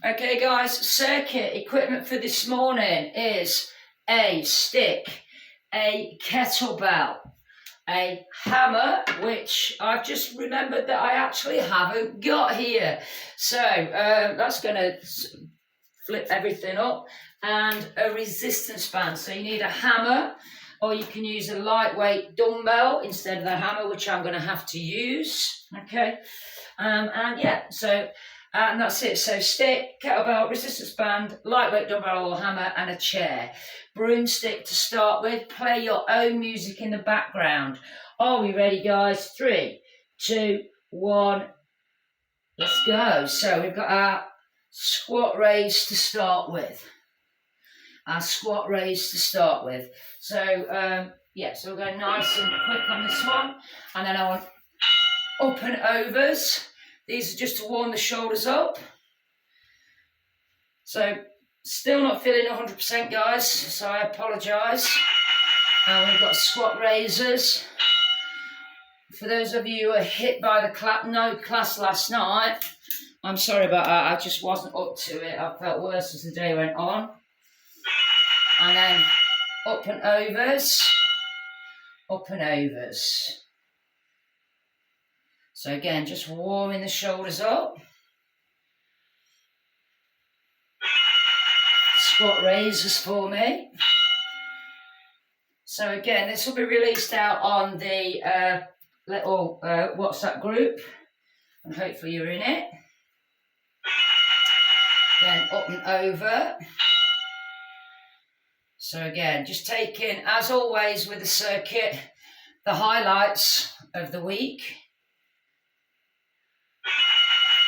Okay guys, circuit equipment for this morning is a stick, a kettlebell, a hammer, which I've just remembered that I actually haven't got here. So that's going to flip everything up, and a resistance band. So you need a hammer, or you can use a lightweight dumbbell instead of the hammer, which I'm going to have to use. Okay, and yeah, so and that's it. So stick, kettlebell, resistance band, lightweight dumbbell or hammer, and a chair. Broomstick to start with. Play your own music in the background. Are we ready, guys? 3, 2, 1. Let's go. So we've got our squat raise to start with. So yeah, so we're going nice and quick on this one, and then I want up and overs. These are just to warm the shoulders up. So still not feeling 100%, guys, so I apologise. And we've got squat raises. For those of you who were hit by the no class last night, I'm sorry about that. I just wasn't up to it. I felt worse as the day went on. And then up and overs. So again, just warming the shoulders up. Squat raises for me. So again, this will be released out on the little WhatsApp group, and hopefully you're in it. Then up and over. So again, just taking, as always with the circuit, the highlights of the week.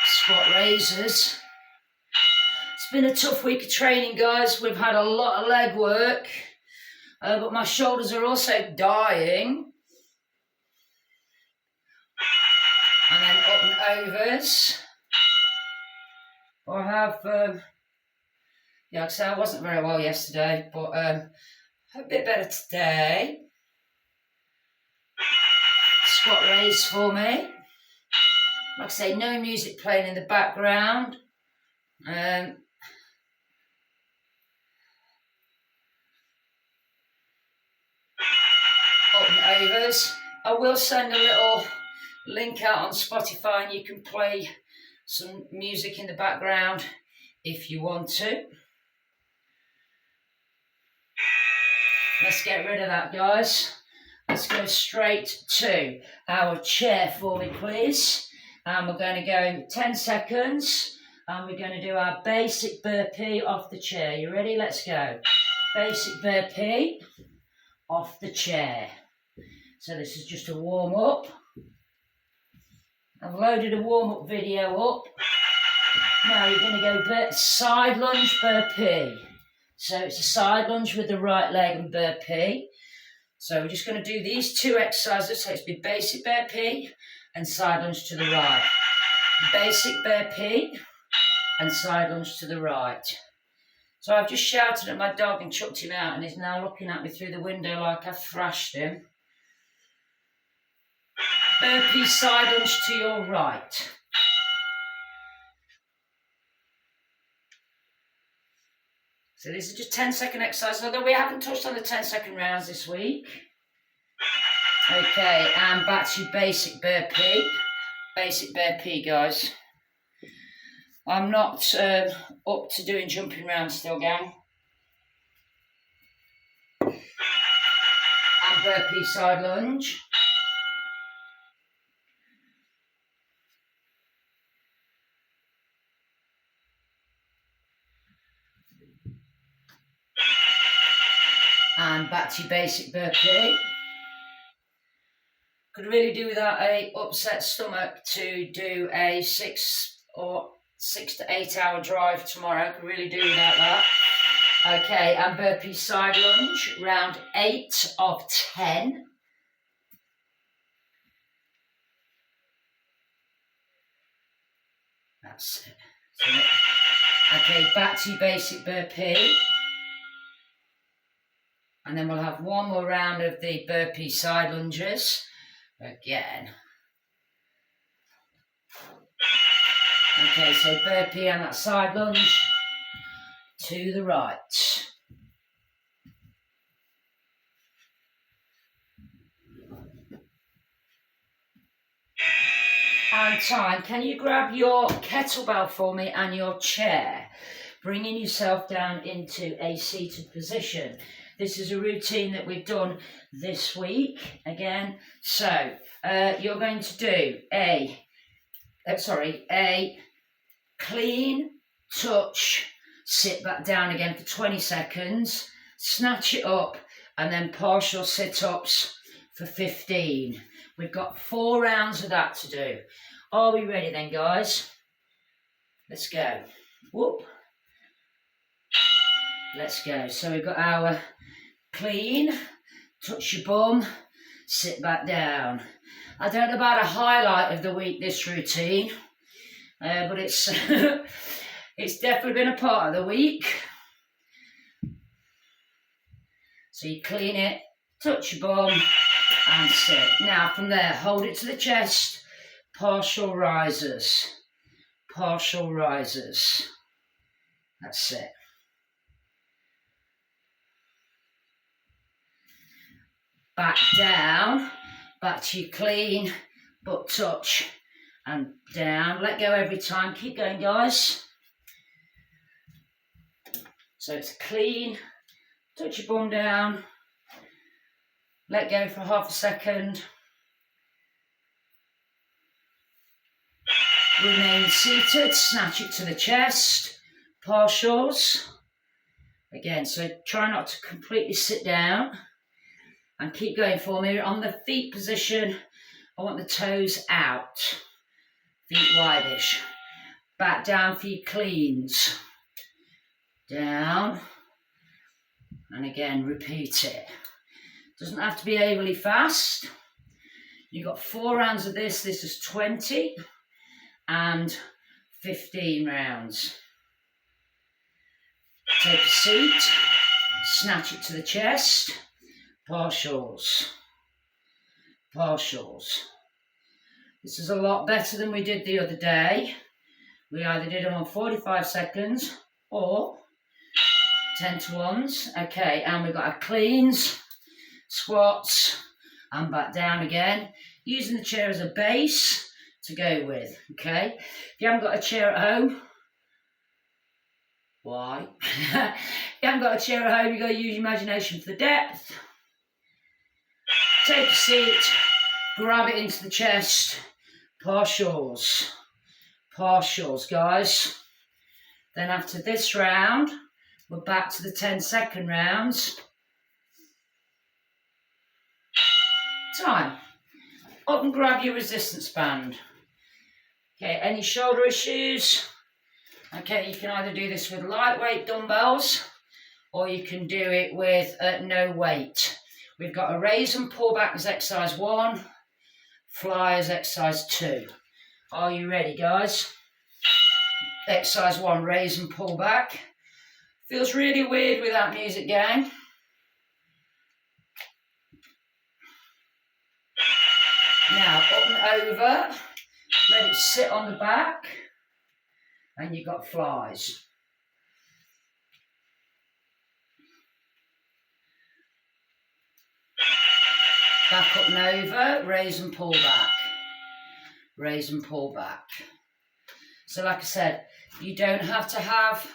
Squat raises. It's been a tough week of training, guys. We've had a lot of leg work, but my shoulders are also dying. And then up and overs. I have, yeah, like I said, I wasn't very well yesterday, but a bit better today. Squat raise for me. Like I say, no music playing in the background. Up and overs. I will send a little link out on Spotify, and you can play some music in the background if you want to. Let's get rid of that, guys. Let's go straight to our chair for me, please. And we're going to go 10 seconds, and we're going to do our basic burpee off the chair. You ready? Let's go. Basic burpee off the chair. So this is just a warm up. I've loaded a warm up video up. Now you're going to go side lunge burpee. So it's a side lunge with the right leg and burpee. So we're just going to do these two exercises. So it's be basic burpee and side lunge to the right. Basic burpee and side lunge to the right. So I've just shouted at my dog and chucked him out, and he's now looking at me through the window like I thrashed him. Burpee side lunge to your right. So these are just 10-second exercises, although we haven't touched on the 10-second rounds this week. Okay, and back to basic burpee. Basic burpee, guys. I'm not up to doing jumping rounds still, gang. And burpee side lunge. And back to your basic burpee. Could really do without a upset stomach to do a 6 to 8 hour drive tomorrow. Could really do without that. Okay, and burpee side lunge, round 8 of 10. That's it. Okay, back to your basic burpee. And then we'll have one more round of the burpee side lunges. Again. Okay, so burpee and that side lunge to the right. And time, can you grab your kettlebell for me and your chair, bringing yourself down into a seated position. This is a routine that we've done this week again. So you're going to do a clean touch, sit back down again for 20 seconds, snatch it up, and then partial sit-ups for 15. We've got 4 rounds of that to do. Are we ready then, guys? Let's go. Whoop. Let's go. So we've got our clean, touch your bum, sit back down. I don't know about a highlight of the week, this routine, but it's it's definitely been a part of the week. So you clean it, touch your bum, and sit. Now from there, hold it to the chest, partial risers, partial risers. That's it. Back down, back to your clean, butt touch, and down. Let go every time. Keep going, guys. So it's clean, touch your bum down, let go for half a second. Remain seated, snatch it to the chest, partials. Again, so try not to completely sit down. And keep going for me. On the feet position, I want the toes out. Feet wide-ish. Back down for your cleans. Down. And again, repeat it. Doesn't have to be overly fast. You've got 4 rounds of this. This is 20 and 15 rounds. Take a seat. Snatch it to the chest. Partials, partials. This is a lot better than we did the other day. We either did them on 45 seconds or 10 to 1s. Okay, and we've got our cleans, squats, and back down again. Using the chair as a base to go with, okay? If you haven't got a chair at home, why? If you haven't got a chair at home, you've got to use your imagination for the depth. Take a seat, grab it into the chest, partials, partials, guys. Then after this round, we're back to the 10-second rounds. Time. Up and grab your resistance band. Okay, any shoulder issues? Okay, you can either do this with lightweight dumbbells or you can do it with no weight. We've got a raise and pull back as exercise 1, fly as exercise 2. Are you ready, guys? Exercise 1, raise and pull back. Feels really weird without music going. Now, up and over, let it sit on the back, and you've got flies. Back up and over, raise and pull back. Raise and pull back. So like I said, you don't have to have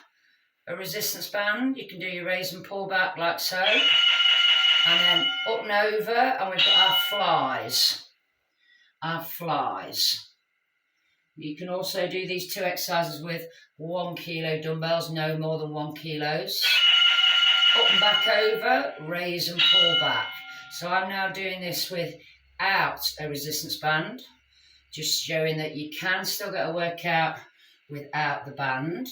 a resistance band. You can do your raise and pull back like so. And then up and over, and we've got our flies. Our flies. You can also do these 2 exercises with 1 kilo dumbbells, no more than 1 kilos. Up and back over, raise and pull back. So I'm now doing this without a resistance band, just showing that you can still get a workout without the band.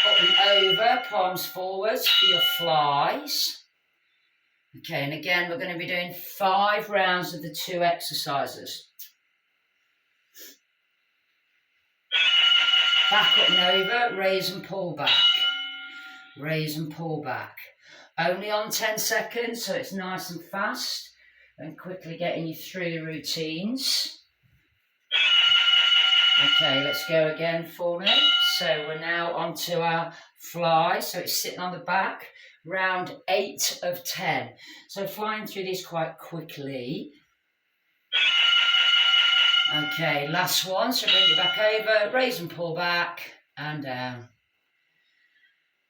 Up and over, palms forwards for your flies. Okay, and again, we're going to be doing 5 rounds of the 2 exercises. Back up and over, raise and pull back. Raise and pull back. Only on 10 seconds, so it's nice and fast and quickly getting you through the routines. Okay, let's go again for me. So we're now onto our fly. So it's sitting on the back, round 8 of 10. So flying through these quite quickly. Okay, last one. So bring it back over, raise and pull back, and down.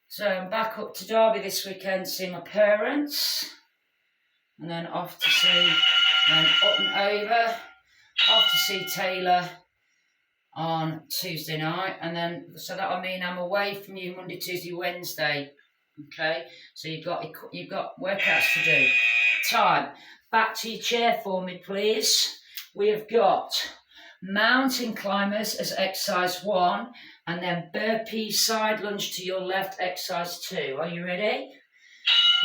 So I'm back up to Derby this weekend to see my parents. And then off to see, and up and over, off to see Taylor on Tuesday night, and then so that'll mean I'm away from you Monday, Tuesday, Wednesday. Okay, so you've got workouts to do. Time. Back to your chair for me, please. We have got mountain climbers as exercise 1, and then burpee side lunge to your left, exercise 2. Are you ready?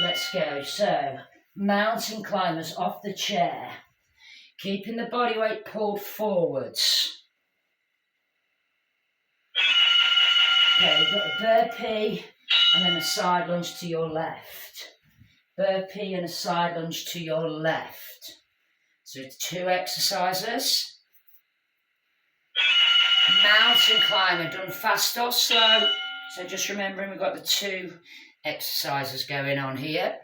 Let's go. So mountain climbers off the chair, keeping the body weight pulled forwards. Okay, you've got a burpee and then a side lunge to your left. Burpee and a side lunge to your left. So it's 2 exercises. Mountain climber, done fast or slow. So just remembering we've got the 2 exercises going on here.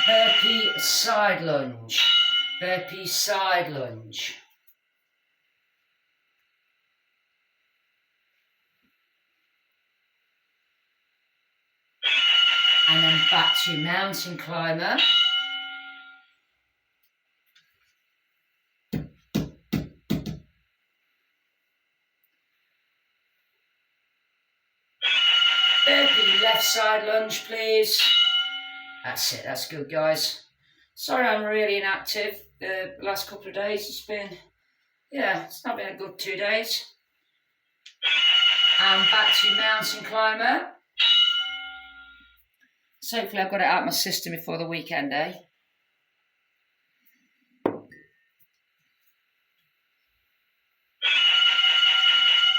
Burpee side lunge. Burpee side lunge. And then back to mountain climber. Burpee left side lunge, please. That's it, that's good, guys. Sorry I'm really inactive the last couple of days. It's not been a good 2 days. And back to mountain climber. So hopefully I've got it out of my system before the weekend, eh?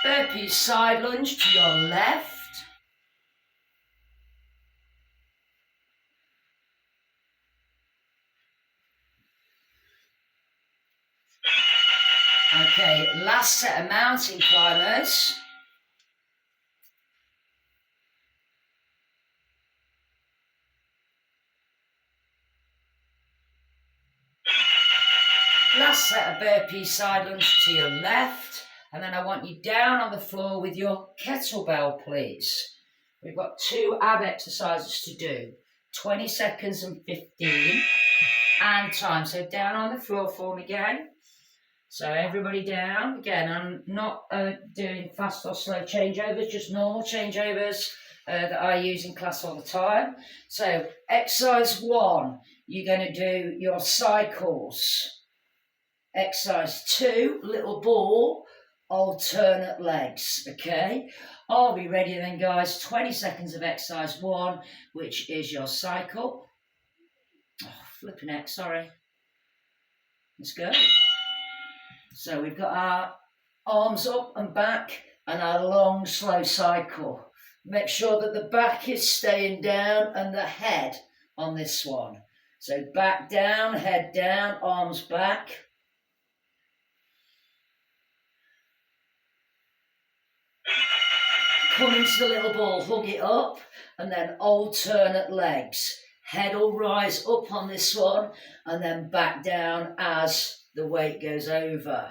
Burpee side lunge to your left. Okay, last set of mountain climbers. Last set of burpee side lunge to your left. And then I want you down on the floor with your kettlebell, please. We've got 2 ab exercises to do. 20 seconds and 15. And time. So down on the floor for me again. So everybody down. Again, I'm not doing fast or slow changeovers, just normal changeovers that I use in class all the time. So exercise 1, you're going to do your cycles. Exercise 2, little ball, alternate legs, okay? Are we ready then, guys? 20 seconds of exercise 1, which is your cycle. Oh, flipping heck, sorry. Let's go. So we've got our arms up and back and our long, slow cycle. Make sure that the back is staying down and the head on this one. So back down, head down, arms back. Come into the little ball, hug it up, and then alternate legs. Head will rise up on this one, and then back down as the weight goes over.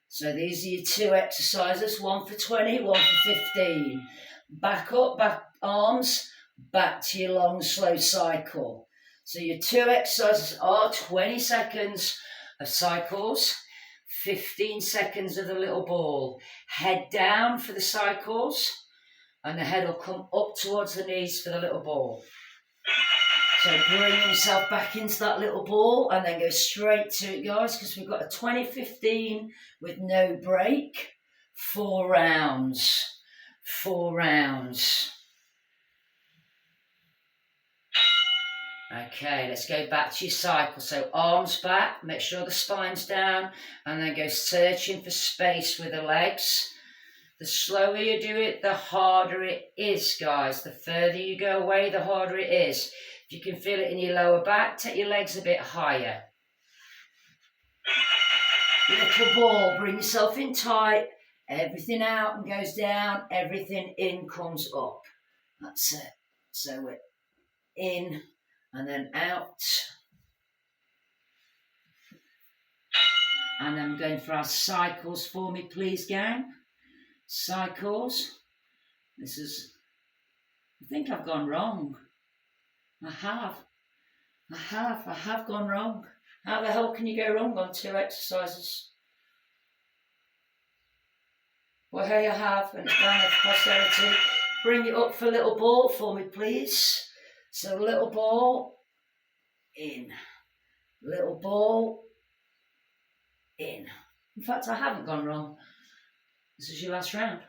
So these are your 2 exercises, 1 for 20, 1 for 15. Back up, back arms, back to your long, slow cycle. So your 2 exercises are 20 seconds of cycles, 15 seconds of the little ball. Head down for the cycles, and the head will come up towards the knees for the little ball. So bring yourself back into that little ball and then go straight to it, guys, because we've got a 20-15 with no break. 4 rounds. 4 rounds. Okay, let's go back to your cycle. So arms back, make sure the spine's down, and then go searching for space with the legs. The slower you do it, the harder it is, guys. The further you go away, the harder it is. If you can feel it in your lower back, take your legs a bit higher. Little ball, bring yourself in tight. Everything out and goes down, everything in comes up. That's it. So we're in and then out. And then we're going for our cycles for me, please, gang. Cycles. This is, I think I've gone wrong. I have gone wrong. How the hell can you go wrong on 2 exercises? Well, here you have, and it's down there for posterity. Bring it up for little ball for me, please. So little ball, in. Little ball, in. In fact, I haven't gone wrong. This is your last round.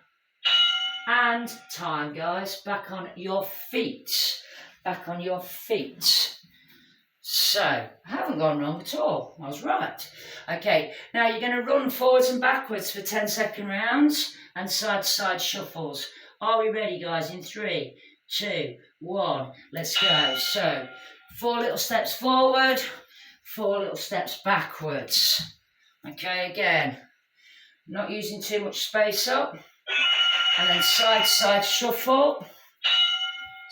And time, guys. Back on your feet. Back on your feet. So, I haven't gone wrong at all. I was right. Okay, now you're going to run forwards and backwards for 10-second rounds and side-to-side shuffles. Are we ready, guys? In 3, 2, 1, let's go. So, 4 little steps forward, 4 little steps backwards. Okay, again, not using too much space up. And then side-to-side shuffle.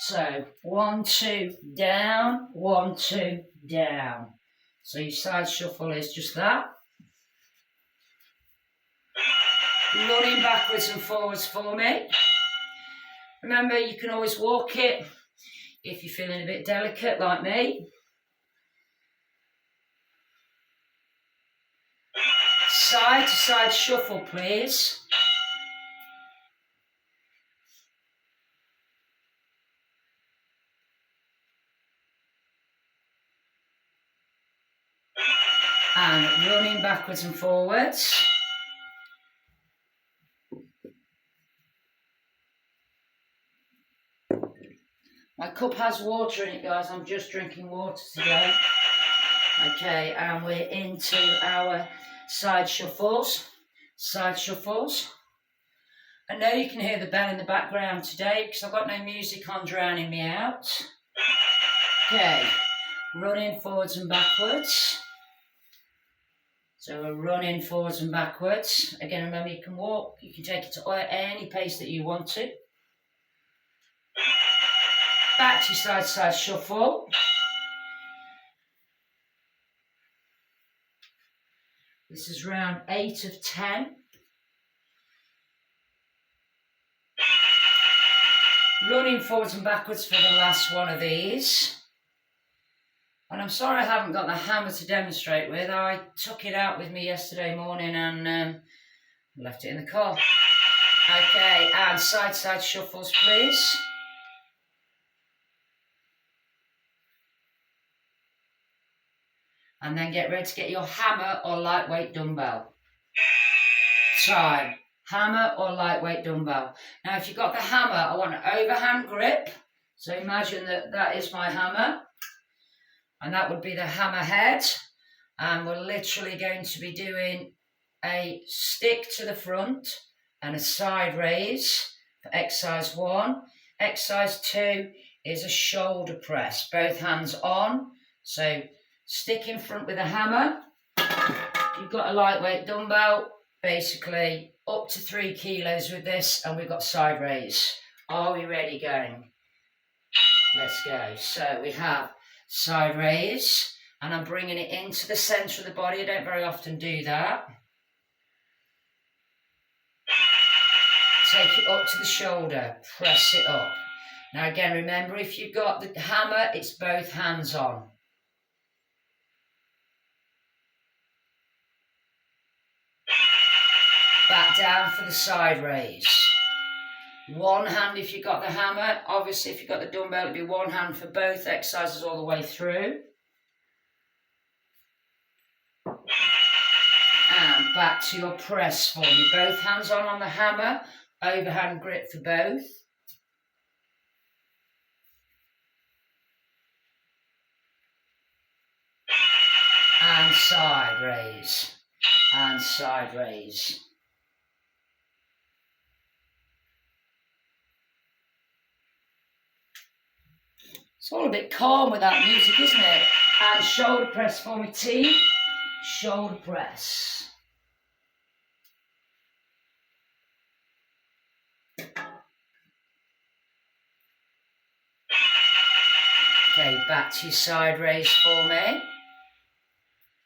So 1, 2, down, 1, 2, down. So your side shuffle is just that. Running backwards and forwards for me. Remember, you can always walk it if you're feeling a bit delicate like me. Side to side shuffle, please. And running backwards and forwards. My cup has water in it, guys. I'm just drinking water today. Okay, and we're into our side shuffles. Side shuffles. I know you can hear the bell in the background today because I've got no music on drowning me out. Okay, running forwards and backwards. So we're running forwards and backwards. Again, remember, you can walk, you can take it to any pace that you want to. Back to your side-to-side shuffle. This is round 8 of 10. Running forwards and backwards for the last one of these. And I'm sorry I haven't got the hammer to demonstrate with. I took it out with me yesterday morning and left it in the car. Okay, and side-to-side shuffles, please. And then get ready to get your hammer or lightweight dumbbell. Time. Hammer or lightweight dumbbell. Now, if you've got the hammer, I want an overhand grip. So imagine that that is my hammer. And that would be the hammer head. And we're literally going to be doing a stick to the front and a side raise for exercise 1. Exercise 2 is a shoulder press, both hands on. So stick in front with a hammer. You've got a lightweight dumbbell, basically up to 3 kilos with this, and we've got side raise. Are we ready, going? Let's go. So we have side raise, and I'm bringing it into the centre of the body. I don't very often do that. Take it up to the shoulder, press it up. Now again, remember, if you've got the hammer, it's both hands on. Back down for the side raise. One hand if you've got the hammer. Obviously, if you've got the dumbbell, it'd be one hand for both exercises all the way through. And back to your press for me. Both hands on the hammer. Overhand grip for both. And side raise. And side raise. It's all a bit calm with that music, isn't it? And shoulder press for me, team. Shoulder press. Okay, back to your side raise for me.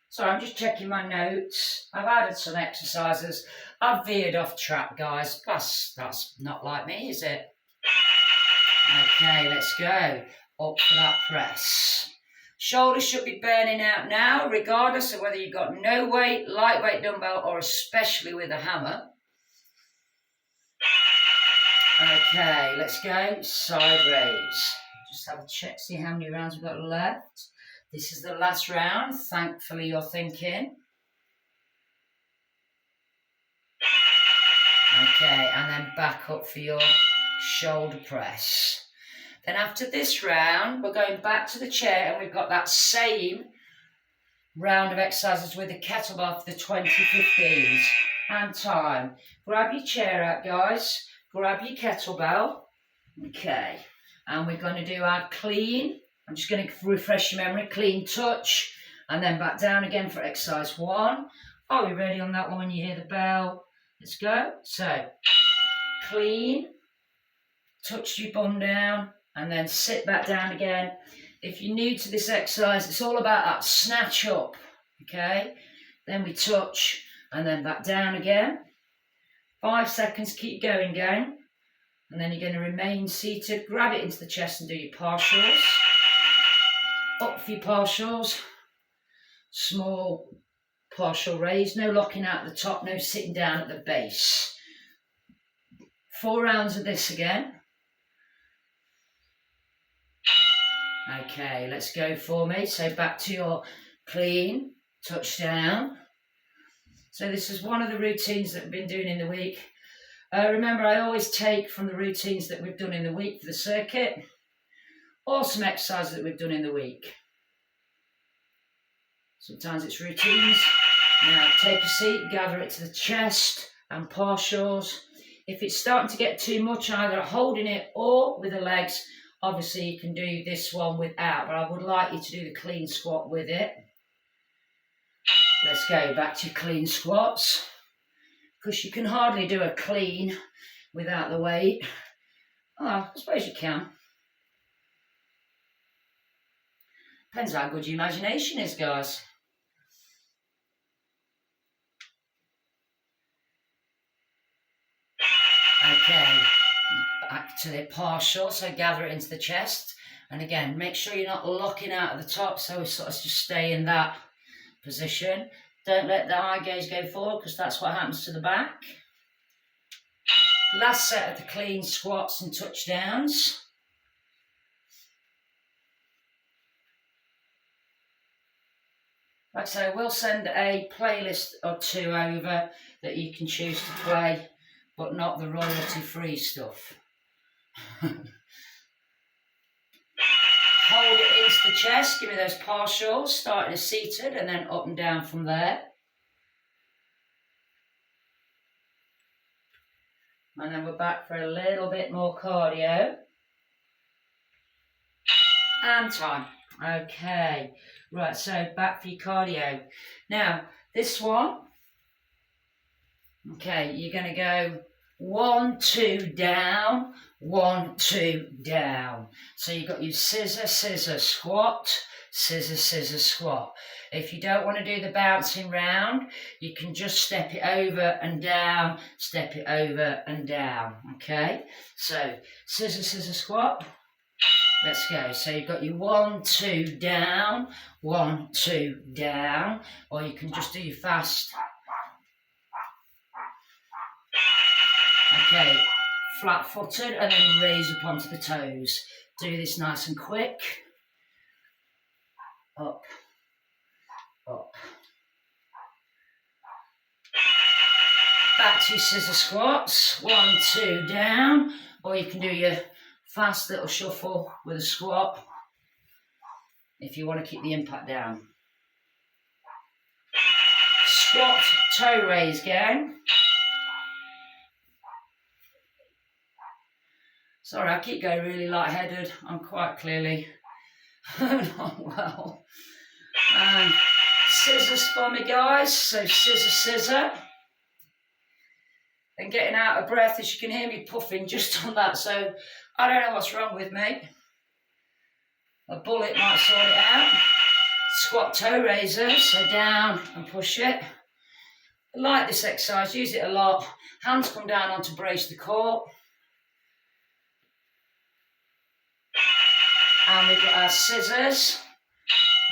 So I'm just checking my notes. I've added some exercises. I've veered off track, guys. That's not like me, is it? Okay, let's go. Up for that press. Shoulders should be burning out now, regardless of whether you've got no weight, lightweight dumbbell, or especially with a hammer. Okay, let's go. Side raise. Just have a check, see how many rounds we've got left. This is the last round. Thankfully, you're thinking. Okay, and then back up for your shoulder press. Then after this round, we're going back to the chair and we've got that same round of exercises with the kettlebell for the 20-15s. And time. Grab your chair out, guys. Grab your kettlebell. Okay. And we're going to do our clean. I'm just going to refresh your memory. Clean touch. And then back down again for exercise 1. Are we ready on that one when you hear the bell? Let's go. So, clean. Touch your bum down. And then sit back down again. If you're new to this exercise, it's all about that snatch up. Okay? Then we touch. And then back down again. 5 seconds. Keep going, gang. And then you're going to remain seated. Grab it into the chest and do your partials. Up for your partials. Small partial raise. No locking out at the top. No sitting down at the base. 4 rounds of this again. Okay, let's go for me. So back to your clean. Touch down. So this is one of the routines that we've been doing in the week. Remember, I always take from the routines that we've done in the week for the circuit, or some exercises that we've done in the week. Sometimes it's routines. Now take a seat, gather it to the chest and partials. If it's starting to get too much, either holding it or with the legs, obviously you can do this one without, but I would like you to do the clean squat with it. Let's go back to clean squats. Because you can hardly do a clean without the weight. Oh, I suppose you can. Depends how good your imagination is, guys. Okay, back to the partial, so gather it into the chest. And again, make sure you're not locking out at the top, so we sort of just stay in that position. Don't let the eye gaze go forward because that's what happens to the back. Last set of the clean squats and touchdowns. Like I say, we'll send a playlist or 2 over that you can choose to play, but not the royalty-free stuff. Hold it into the chest, give me those partials, starting as seated and then up and down from there. And then we're back for a little bit more cardio. And time. Okay, right, so back for your cardio. Now, this one, okay, you're going to go 1, 2, down, 1, 2, down. So you've got your scissor, scissor, squat, scissor, scissor, squat. If you don't want to do the bouncing round, you can just step it over and down, step it over and down, okay? So, scissor, scissor, squat. Let's go. So you've got your 1, 2, down, 1, 2, down, or you can just do your fast. Okay, flat-footed and then raise up onto the toes. Do this nice and quick. Up, up. Back to your scissor squats. 1, 2, down, or you can do your fast little shuffle with a squat if you want to keep the impact down. Squat, toe raise, gang. Sorry, I keep going really lightheaded. I'm quite clearly Not well. And scissors for me, guys. So scissor, scissor. And getting out of breath, as you can hear me puffing just on that. So I don't know what's wrong with me. A bullet might sort it out. Squat toe raisers, so down and push it. I like this exercise, use it a lot. Hands come down on to brace the core. And we've got our scissors,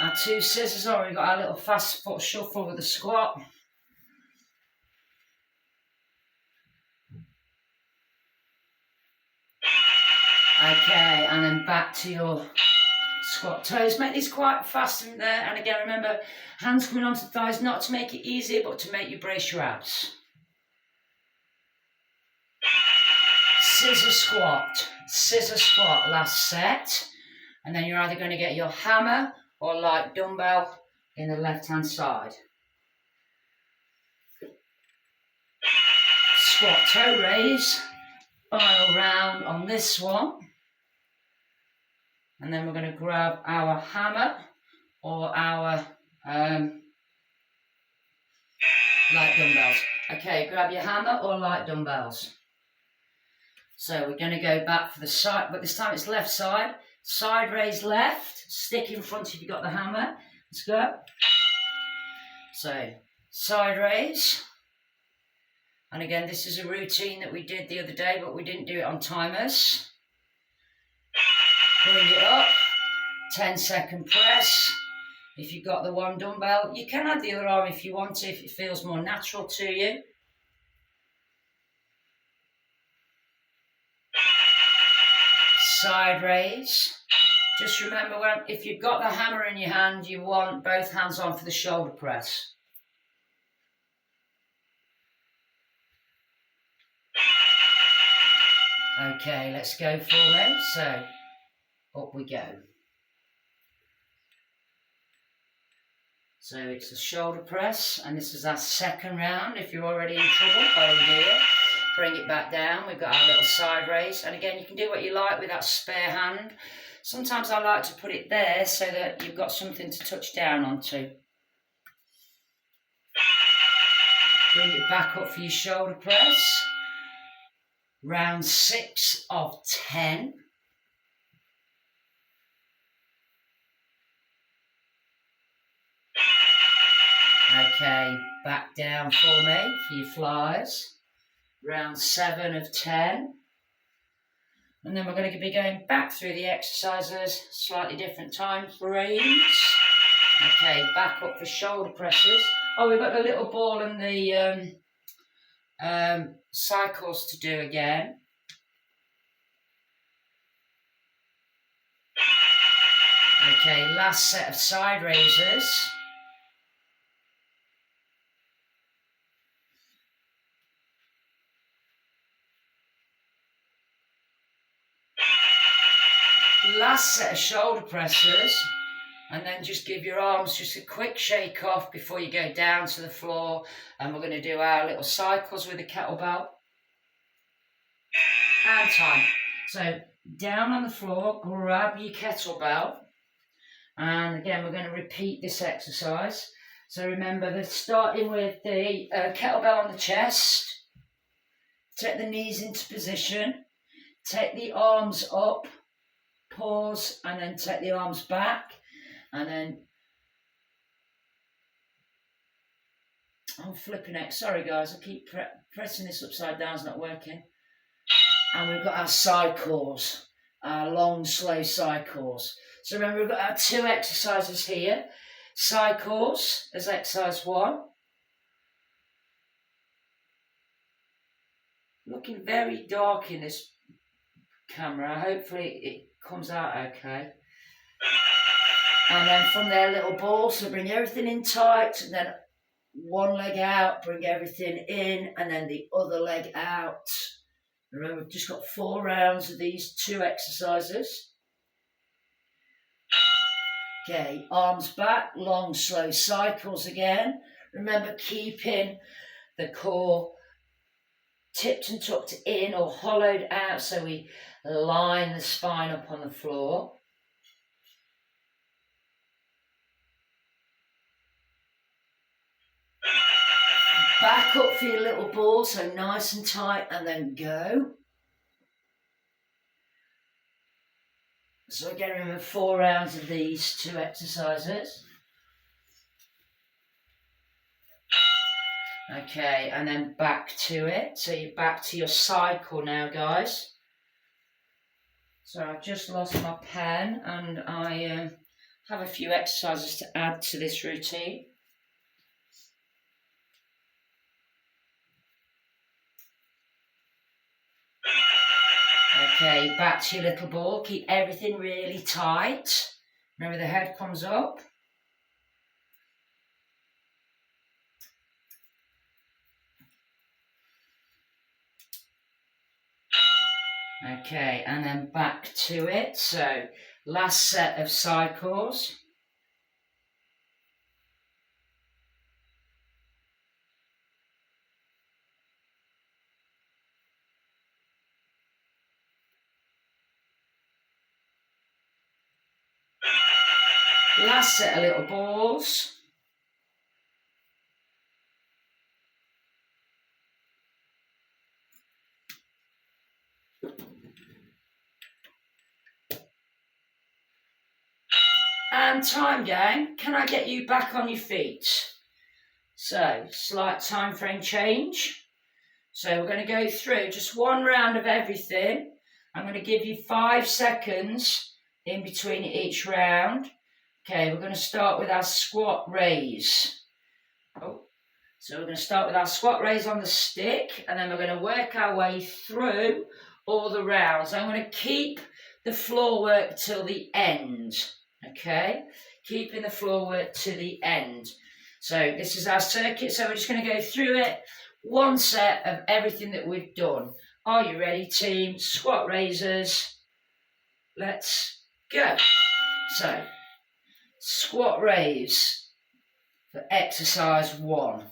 our 2 scissors, or we've got our little fast foot shuffle with the squat. Okay, and then back to your squat toes. Make these quite fast in there. And again, remember, hands coming onto the thighs, not to make it easier, but to make you brace your abs. Scissor squat, last set. And then you're either going to get your hammer or light dumbbell in the left-hand side. Squat toe raise, final round on this one. And then we're going to grab our hammer or our light dumbbells. Okay, grab your hammer or light dumbbells. So we're going to go back for the side, but this time it's left side. Side raise left, stick in front if you've got the hammer. Let's go. So, side raise. And again, this is a routine that we did the other day, but we didn't do it on timers. Bring it up, 10-second press. If you've got the one dumbbell, you can add the other arm if you want to, if it feels more natural to you. Side raise. Just remember, if you've got the hammer in your hand, you want both hands on for the shoulder press. Okay, let's go for it. So, up we go. So it's a shoulder press, and this is our second round. If you're already in trouble, oh dear, bring it back down. We've got our little side raise, and again, you can do what you like with that spare hand. Sometimes I like to put it there so that you've got something to touch down onto. Bring it back up for your shoulder press. Round 6 of 10. Okay, back down for me for your flies. Round 7 of 10. And then we're going to be going back through the exercises, slightly different time frames. Okay, back up for shoulder presses. Oh, we've got the little ball and the cycles to do again. Okay, last set of side raises. Last set of shoulder presses, and then just give your arms just a quick shake off before you go down to the floor. And we're going to do our little cycles with the kettlebell. And time. So down on the floor, grab your kettlebell. And again, we're going to repeat this exercise. So remember, that starting with the kettlebell on the chest. Take the knees into position. Take the arms up. Pause, and then take the arms back, and then I'm flipping it. Sorry guys, I keep pressing this upside down, it's not working. And we've got our cycles, our long slow cycles. So remember, we've got our 2 exercises here. Cycles as exercise 1. Looking very dark in this camera, hopefully it comes out okay. And then from there, little ball, so bring everything in tight, and then one leg out, bring everything in, and then the other leg out. Remember, we've just got 4 rounds of these 2 exercises. Okay, arms back, long slow cycles again. Remember, keeping the core tipped and tucked in or hollowed out, so we line the spine up on the floor. Back up for your little ball, so nice and tight, and then go. So again, remember 4 rounds of these 2 exercises. Okay, and then back to it. So you're back to your cycle now, guys. So I've just lost my pen, and I have a few exercises to add to this routine. Okay, back to your little ball. Keep everything really tight. Remember, the head comes up. Okay, and then back to it. So, last set of cycles. Last set of little balls. And time, gang. Can I get you back on your feet? So, slight time frame change. So we're going to go through just 1 round of everything. I'm going to give you 5 seconds in between each round. Okay, we're going to start with our squat raise. So we're going to start with our squat raise on the stick, and then we're going to work our way through all the rounds. I'm going to keep the floor work till the end. Okay, keeping the floor work to the end. So this is our circuit, so we're just going to go through it. 1 set of everything that we've done. Are you ready, team? Squat raisers. Let's go. So, squat raise for exercise 1.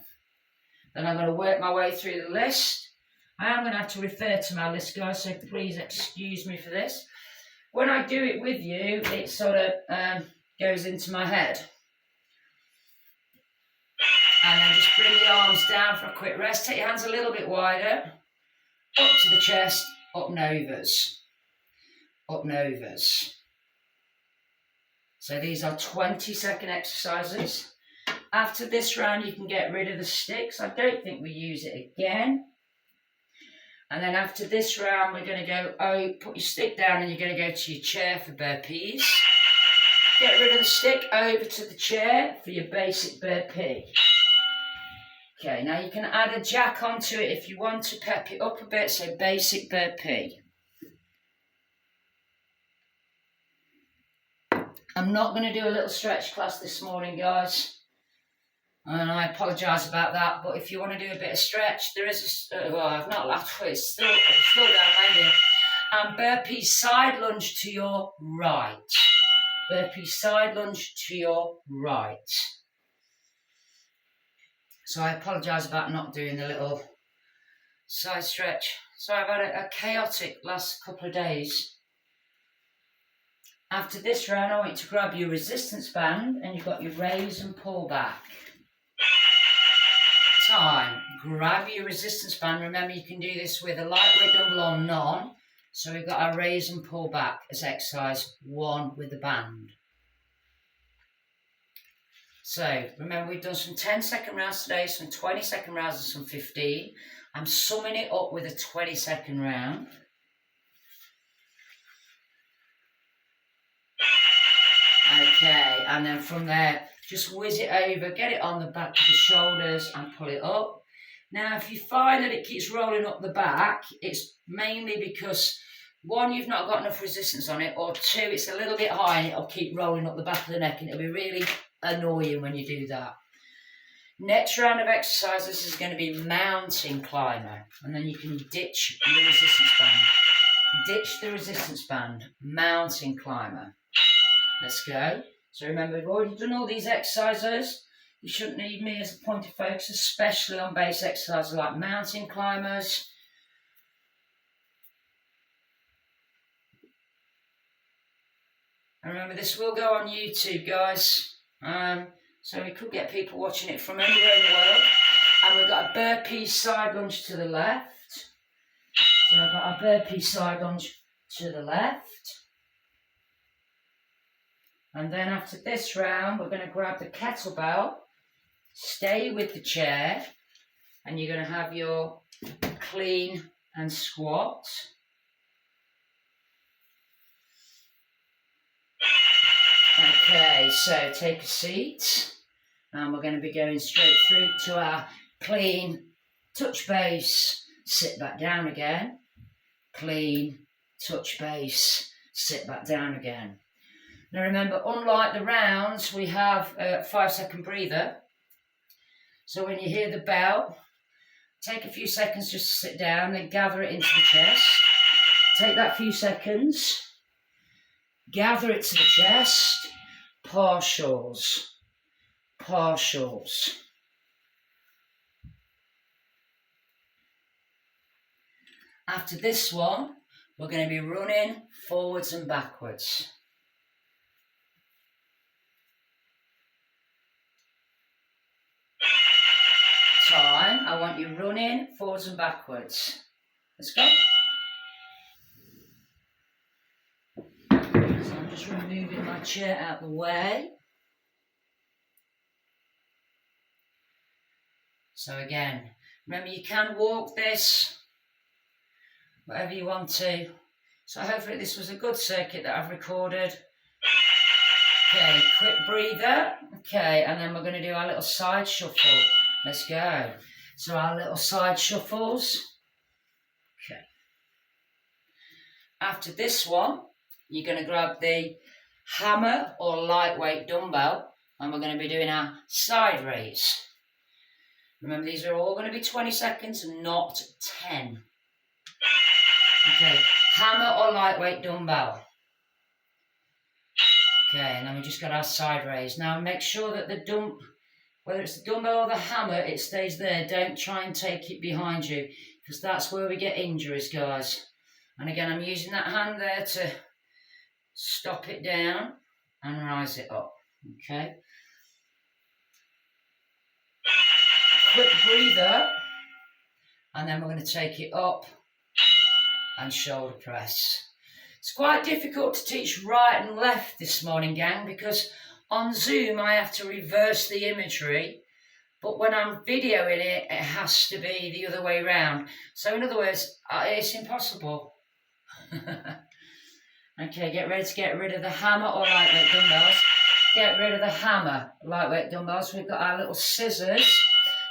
Then I'm going to work my way through the list. I am going to have to refer to my list, guys, so please excuse me for this. When I do it with you, it sort of goes into my head. And then just bring the arms down for a quick rest. Take your hands a little bit wider. Up to the chest, up and overs. Up and overs. So these are 20-second exercises. After this round, you can get rid of the sticks. I don't think we use it again. And then after this round, we're going to go, put your stick down and you're going to go to your chair for burpees. Get rid of the stick, over to the chair for your basic burpee. Okay, now you can add a jack onto it if you want to pep it up a bit, so basic burpee. I'm not going to do a little stretch class this morning, guys. And I apologise about that, but if you want to do a bit of stretch, there is a, well, I've not laughed, it's still down landing. Burpee side lunge to your right. Burpee side lunge to your right. So I apologise about not doing the little side stretch. So I've had a chaotic last couple of days. After this round, I want you to grab your resistance band and you've got your raise and pull back. Time. Grab your resistance band. Remember, you can do this with a lightweight dumbbell or none. So we've got our raise and pull back as exercise 1 with the band. So, remember, we've done some 10-second rounds today, some 20-second rounds and some 15. I'm summing it up with a 20-second round. Okay, and then from there, just whiz it over, get it on the back of the shoulders and pull it up. Now, if you find that it keeps rolling up the back, it's mainly because, 1, you've not got enough resistance on it, or 2, it's a little bit high and it'll keep rolling up the back of the neck and it'll be really annoying when you do that. Next round of exercises is going to be mountain climber, and then you can ditch the resistance band. Ditch the resistance band, mountain climber. Let's go. So remember, we've already done all these exercises. You shouldn't need me as a point of focus, especially on base exercises like mountain climbers. And remember, this will go on YouTube, guys. So we could get people watching it from anywhere in the world. And we've got a burpee side lunge to the left. So I've got a burpee side lunge to the left. And then after this round, we're going to grab the kettlebell, stay with the chair, and you're going to have your clean and squat. Okay, so take a seat, and we're going to be going straight through to our clean, touch base, sit back down again, clean, touch base, sit back down again. Now remember, unlike the rounds, we have a 5-second breather. So when you hear the bell, take a few seconds just to sit down, then gather it into the chest. Take that few seconds, gather it to the chest, partials, partials. After this one, we're going to be running forwards and backwards. Time, I want you running forwards and backwards. Let's go. So I'm just removing my chair out of the way. So again, remember you can walk this, whatever you want to. So hopefully this was a good circuit that I've recorded. Okay, quick breather. Okay, and then we're going to do our little side shuffle. Let's go. So our little side shuffles. Okay. After this one, you're going to grab the hammer or lightweight dumbbell, and we're going to be doing our side raise. Remember, these are all going to be 20 seconds, not 10. Okay, hammer or lightweight dumbbell. Okay, and then we just got our side raise. Now make sure that the whether it's the dumbbell or the hammer, it stays there. Don't try and take it behind you, because that's where we get injuries, guys. And again, I'm using that hand there to stop it down and rise it up. Okay. Quick breather, and then we're going to take it up and shoulder press. It's quite difficult to teach right and left this morning, gang, because on Zoom I have to reverse the imagery, but when I'm videoing it, it has to be the other way around. So in other words, it's impossible. Okay, get ready to get rid of the hammer or lightweight dumbbells. Get rid of the hammer, lightweight dumbbells. We've got our little scissors.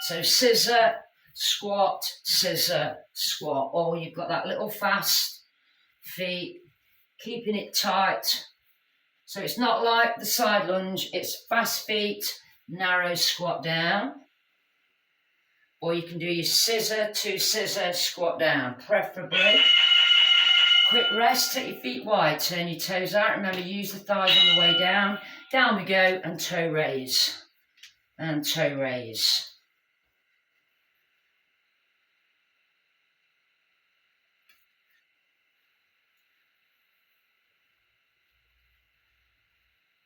So scissor, squat, or you've got that little fast feet, keeping it tight. So it's not like the side lunge, it's fast feet, narrow squat down. Or you can do your scissor to scissor squat down, preferably. Quick rest, take your feet wide, turn your toes out. Remember, use the thighs on the way down. Down we go, and toe raise. And toe raise.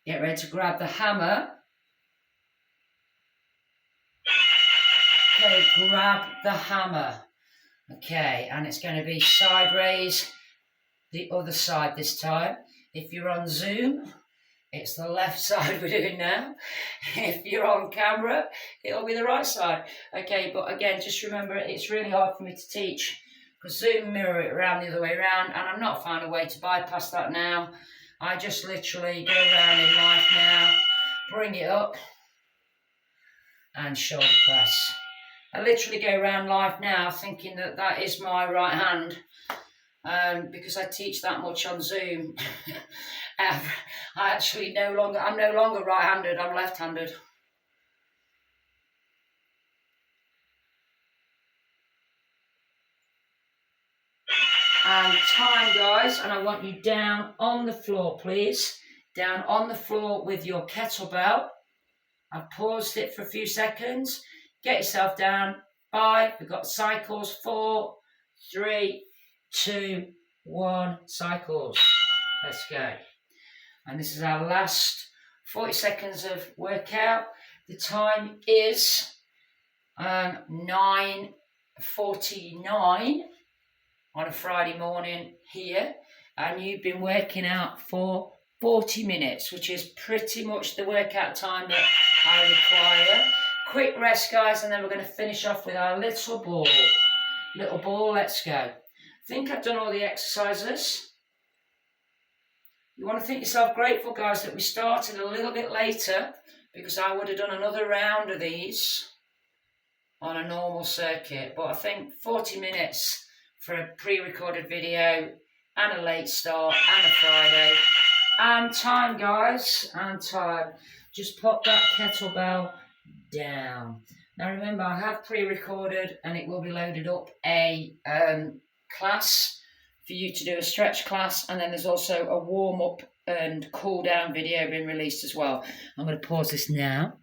Get ready to grab the hammer. Okay, grab the hammer. Okay, and it's going to be side raise, the other side this time. If you're on Zoom, it's the left side we're doing now. If you're on camera, it'll be the right side. Okay, but again, just remember, it's really hard for me to teach, because Zoom mirror it around the other way around, and I'm not finding a way to bypass that now. I just literally go around in life now, bring it up, and shoulder press. I literally go around life now thinking that that is my right hand, because I teach that much on Zoom. I'm no longer right-handed, I'm left-handed. And time, guys, and I want you down on the floor, please. Down on the floor with your kettlebell. I've paused it for a few seconds. Get yourself down. 5, we've got cycles. 4, 3, 2, 1, cycles. Let's go. And this is our last 40 seconds of workout. The time is 9:49 on a Friday morning here, and you've been working out for 40 minutes, which is pretty much the workout time that I require. Quick rest, guys, and then we're going to finish off with our little ball. Little ball, let's go. I think I've done all the exercises. You want to think yourself grateful, guys, that we started a little bit later, because I would have done another round of these on a normal circuit. But I think 40 minutes for a pre-recorded video and a late start and a Friday. And time, guys, and time. Just pop that kettlebell down. Now remember, I have pre-recorded and it will be loaded up a class for you to do a stretch class, and then there's also a warm-up and cool-down video being released as well. I'm going to pause this now.